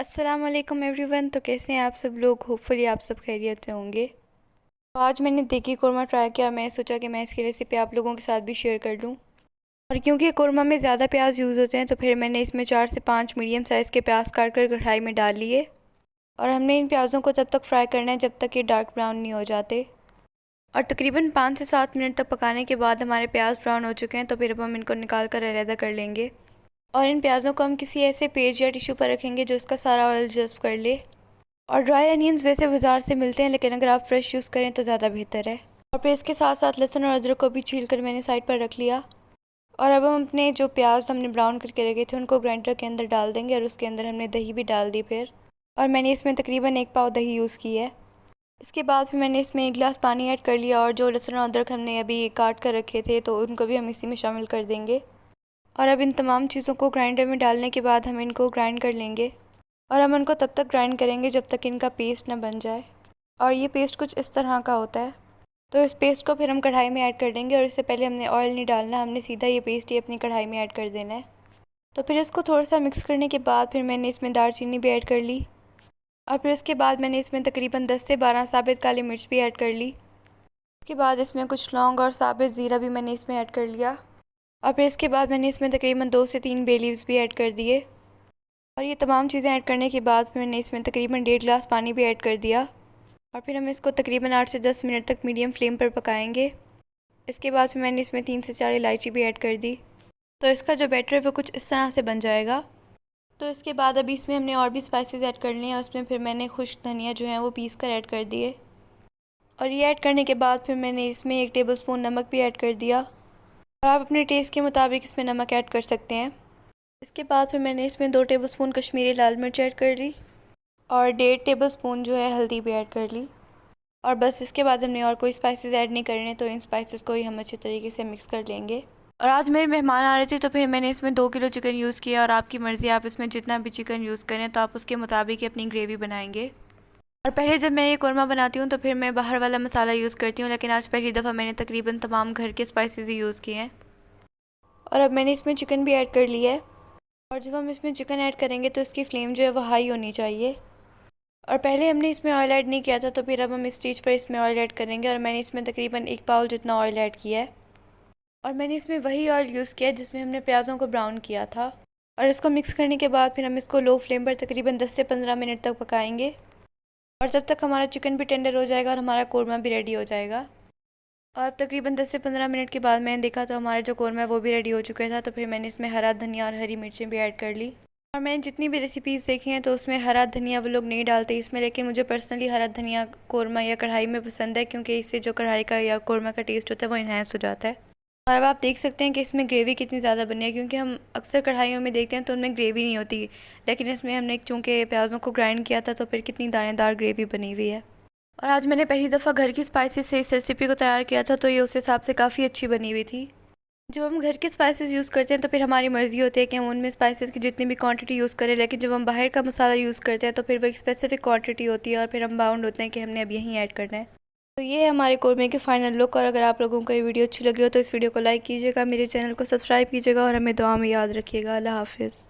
अस्सलाम वालेकुम एवरीवन। तो कैसे हैं आप सब लोग? होपफुली आप सब खैरियत से होंगे। तो आज मैंने देगी कोरमा ट्राई किया और मैंने सोचा कि मैं इसकी रेसिपी आप लोगों के साथ भी शेयर कर लूँ। और क्योंकि कोरमा में ज़्यादा प्याज यूज़ होते हैं तो फिर मैंने इसमें 4 से 5 मीडियम साइज़ के प्याज काट कर कढ़ाई में डाल लिए। और हमने इन प्याज़ों को तब तक फ्राई करना है जब तक ये डार्क ब्राउन नहीं हो जाते। और तकरीबन 5 से 7 मिनट तक पकाने के बाद हमारे प्याज ब्राउन हो चुके हैं, तो फिर अब हम इनको निकाल कर अलहदा कर लेंगे। और इन प्याज़ों को हम किसी ऐसे पेज या टिश्यू पर रखेंगे जो इसका सारा ऑयल जज़्ब कर ले। और ड्राई अनियंस वैसे बाज़ार से मिलते हैं, लेकिन अगर आप फ्रेश यूज़ करें तो ज़्यादा बेहतर है। और फिर इसके साथ साथ लहसुन और अदरक को भी छील कर मैंने साइड पर रख लिया। और अब हम अपने जो प्याज हमने ब्राउन करके रखे थे उनको ग्राइंडर के अंदर डाल देंगे और उसके अंदर हमने दही भी डाल दी फिर। और मैंने इसमें तकरीबन 1 पाव दही यूज़ की है। इसके बाद फिर मैंने इसमें 1 गिलास पानी ऐड कर लिया और जो लहसुन और अदरक हमने अभी काट कर रखे थे तो उनको भी हम इसी में शामिल कर देंगे। और अब इन तमाम चीज़ों को ग्राइंडर में डालने के बाद हम इनको ग्राइंड कर लेंगे। और हम इनको तब तक ग्राइंड करेंगे जब तक इनका पेस्ट ना बन जाए। और ये पेस्ट कुछ इस तरह का होता है। तो इस पेस्ट को फिर हम कढ़ाई में ऐड कर देंगे और इससे पहले हमने ऑयल नहीं डालना, हमने सीधा ये पेस्ट ही अपनी कढ़ाई में ऐड कर देना है। तो फिर इसको थोड़ा सा मिक्स करने के बाद फिर मैंने इसमें दालचीनी भी ऐड कर ली। और फिर उसके बाद मैंने इसमें तकरीबन 10 से 12 साबित काली मिर्च भी ऐड कर ली। उसके बाद इसमें कुछ लौंग और साबित ज़ीरा भी मैंने इसमें ऐड कर लिया। और फिर इसके बाद मैंने इसमें तकरीबन 2 से 3 बे लीव्स भी ऐड कर दिए। और ये तमाम चीज़ें ऐड करने के बाद फिर मैंने इसमें तकरीबन 1.5 गिलास पानी भी ऐड कर दिया। और फिर हम इसको तकरीबन 8 से 10 मिनट तक मीडियम फ्लेम पर पकाएंगे। इसके बाद फिर मैंने इसमें 3 से 4 इलायची भी ऐड कर दी। तो इसका जो बैटर है वो कुछ इस तरह से बन जाएगा। तो इसके बाद अभी इसमें हमने और भी स्पाइसेस ऐड करने हैं। उसमें फिर मैंने खुश्क धनिया जो है वो पीस कर ऐड कर दिए। और ये ऐड करने के बाद फिर मैंने इसमें 1 टेबलस्पून नमक भी ऐड कर दिया। और आप अपने टेस्ट के मुताबिक इसमें नमक ऐड कर सकते हैं। इसके बाद फिर मैंने इसमें 2 टेबलस्पून कश्मीरी लाल मिर्च ऐड कर ली और 1.5 टेबलस्पून जो है हल्दी भी ऐड कर ली। और बस इसके बाद हमने और कोई स्पाइसेस ऐड नहीं करने, तो इन स्पाइसेस को ही हम अच्छे तरीके से मिक्स कर लेंगे। और आज मेरे मेहमान आ रहे थे तो फिर मैंने इसमें 2 किलो चिकन यूज़ किया। और आपकी मर्ज़ी, आप इसमें जितना भी चिकन यूज़ करें तो आप उसके मुताबिक ही अपनी ग्रेवी बनाएंगे। और पहले जब मैं ये कोरमा बनाती हूँ तो फिर मैं बाहर वाला मसाला यूज़ करती हूँ, लेकिन आज पहली दफ़ा मैंने तकरीबन तमाम घर के स्पाइसेस ही यूज़ किए हैं। और अब मैंने इसमें चिकन भी ऐड कर लिया है। और जब हम इसमें चिकन ऐड करेंगे तो इसकी फ्लेम जो है वो हाई होनी चाहिए। और पहले हमने इसमें ऑयल ऐड नहीं किया था, तो फिर अब हम इस स्टेज पर इसमें ऑयल ऐड करेंगे। और मैंने इसमें तकरीबन 1 पाव जितना ऑयल ऐड किया है। और मैंने इसमें वही ऑयल यूज़ किया जिसमें हमने प्याज़ों को ब्राउन किया था। और इसको मिक्स करने के बाद फिर हम इसको लो फ्लेम पर तकरीबन 10 से 15 मिनट तक पकाएंगे। और तब तक हमारा चिकन भी टेंडर हो जाएगा और हमारा कोरमा भी रेडी हो जाएगा। और तकरीबन 10 से 15 मिनट के बाद मैंने देखा तो हमारा जो कोरमा है वो भी रेडी हो चुका था। तो फिर मैंने इसमें हरा धनिया और हरी मिर्चें भी ऐड कर ली। और मैंने जितनी भी रेसिपीज़ देखी हैं तो उसमें हरा धनिया वो लोग नहीं डालते इसमें, लेकिन मुझे पर्सनली हरा धनिया कोरमा या कढ़ाई में पसंद है, क्योंकि इससे जो कढ़ाई का या कोरमा का टेस्ट होता है वो इन्हेंस हो जाता है। और अब आप देख सकते हैं कि इसमें ग्रेवी कितनी ज़्यादा बनी है, क्योंकि हम अक्सर कढ़ाइयों में देखते हैं तो उनमें ग्रेवी नहीं होती, लेकिन इसमें हमने चूँकि प्याज़ों को ग्राइंड किया था तो फिर कितनी दानेदार ग्रेवी बनी हुई है। और आज मैंने पहली दफ़ा घर की स्पाइसेस से इस रेसिपी को तैयार किया था, तो ये उस हिसाब से काफ़ी अच्छी बनी हुई थी। जब हम घर के स्पाइसेस यूज़ करते हैं तो फिर हमारी मर्ज़ी होती है कि हम उनमें स्पाइसेस की जितनी भी क्वांटिटी यूज़ करें, लेकिन जब हम बाहर का मसाला यूज़ करते हैं तो फिर वो एक स्पेसिफिक क्वांटिटी होती है और फिर हम बाउंड होते हैं कि हमने अब यहीं ऐड करना है। तो ये है हमारे कोरमे के फाइनल लुक। और अगर आप लोगों को ये वीडियो अच्छी लगी हो तो इस वीडियो को लाइक कीजिएगा, मेरे चैनल को सब्सक्राइब कीजिएगा और हमें दुआ में याद रखिएगा। अल्लाह हाफिज़।